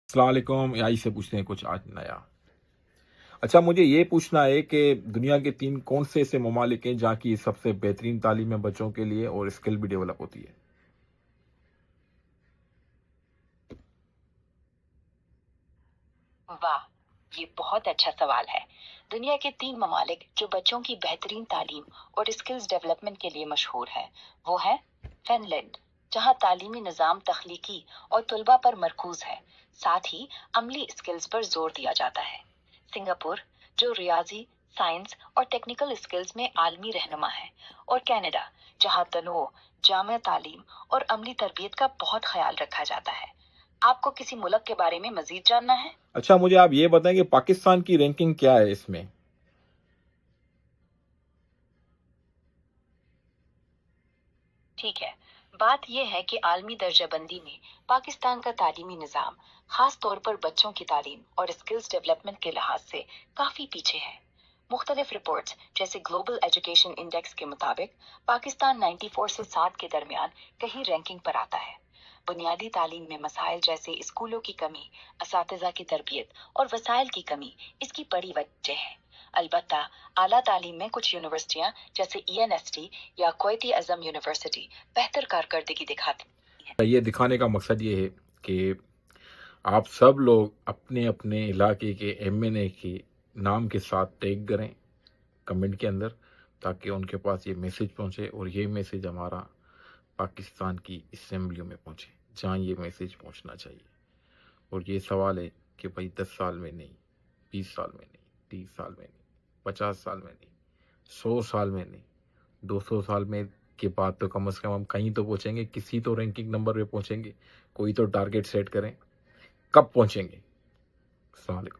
السلام علیکم. یہی سے پوچھتے ہیں کچھ آج نیا. اچھا, مجھے یہ پوچھنا ہے کہ دنیا کے 3 کون سے ایسے ممالک ہیں جہاں کی سب سے بہترین تعلیم ہے بچوں کے لیے اور اسکل بھی ڈیولپ ہوتی ہے؟ واہ، یہ بہت اچھا سوال ہے۔ دنیا کے 3 ممالک جو بچوں کی بہترین تعلیم اور اسکلز ڈیولپمنٹ کے لیے مشہور ہیں وہ ہیں فن لینڈ، جہاں تعلیمی نظام تخلیقی اور طلباء پر مرکوز ہے، ساتھ ہی عملی اسکلز پر زور دیا جاتا ہے۔ سنگاپور، جو ریاضی، سائنس اور ٹیکنیکل اسکلز میں عالمی رہنما ہے، اور کینیڈا، جہاں تنوع، جامع تعلیم اور عملی تربیت کا بہت خیال رکھا جاتا ہے۔ آپ کو کسی ملک کے بارے میں مزید جاننا ہے؟ اچھا, مجھے آپ یہ بتائیں کہ پاکستان کی رینکنگ کیا ہے اس میں؟ ٹھیک ہے، بات یہ ہے کہ عالمی درجہ بندی میں پاکستان کا تعلیمی نظام خاص طور پر بچوں کی تعلیم اور اسکلز ڈیولپمنٹ کے لحاظ سے کافی پیچھے ہے۔ مختلف رپورٹس جیسے گلوبل ایجوکیشن انڈیکس کے مطابق پاکستان 94 سے 60 کے درمیان کہیں رینکنگ پر آتا ہے۔ بنیادی تعلیم میں مسائل جیسے اسکولوں کی کمی، اساتذہ کی تربیت اور وسائل کی کمی اس کی بڑی وجہ ہے۔ البتہ اعلیٰ تعلیم میں کچھ یونیورسٹیاں جیسے ENST یا کوئٹی اعظم یونیورسٹی بہتر کارکردگی دکھاتی ہیں۔ یہ دکھانے کا مقصد یہ ہے کہ آپ سب لوگ اپنے اپنے علاقے کے MNA کے نام کے ساتھ ٹیگ کریں کمنٹ کے اندر، تاکہ ان کے پاس یہ میسج پہنچے اور یہ میسج ہمارا پاکستان کی اسمبلیوں میں پہنچے جہاں یہ میسج پہنچنا چاہیے۔ اور یہ سوال ہے کہ بھائی 10 سال میں نہیں، 20 سال میں نہیں، 30 سال میں نہیں، 50 سال میں نہیں، 100 سال میں نہیں، 200 سال میں کے بعد تو کم از کم ہم کہیں تو پہنچیں گے، کسی تو رینکنگ نمبر پہ پہنچیں گے، کوئی تو ٹارگیٹ سیٹ کریں، کب پہنچیں گے؟ السلام علیکم.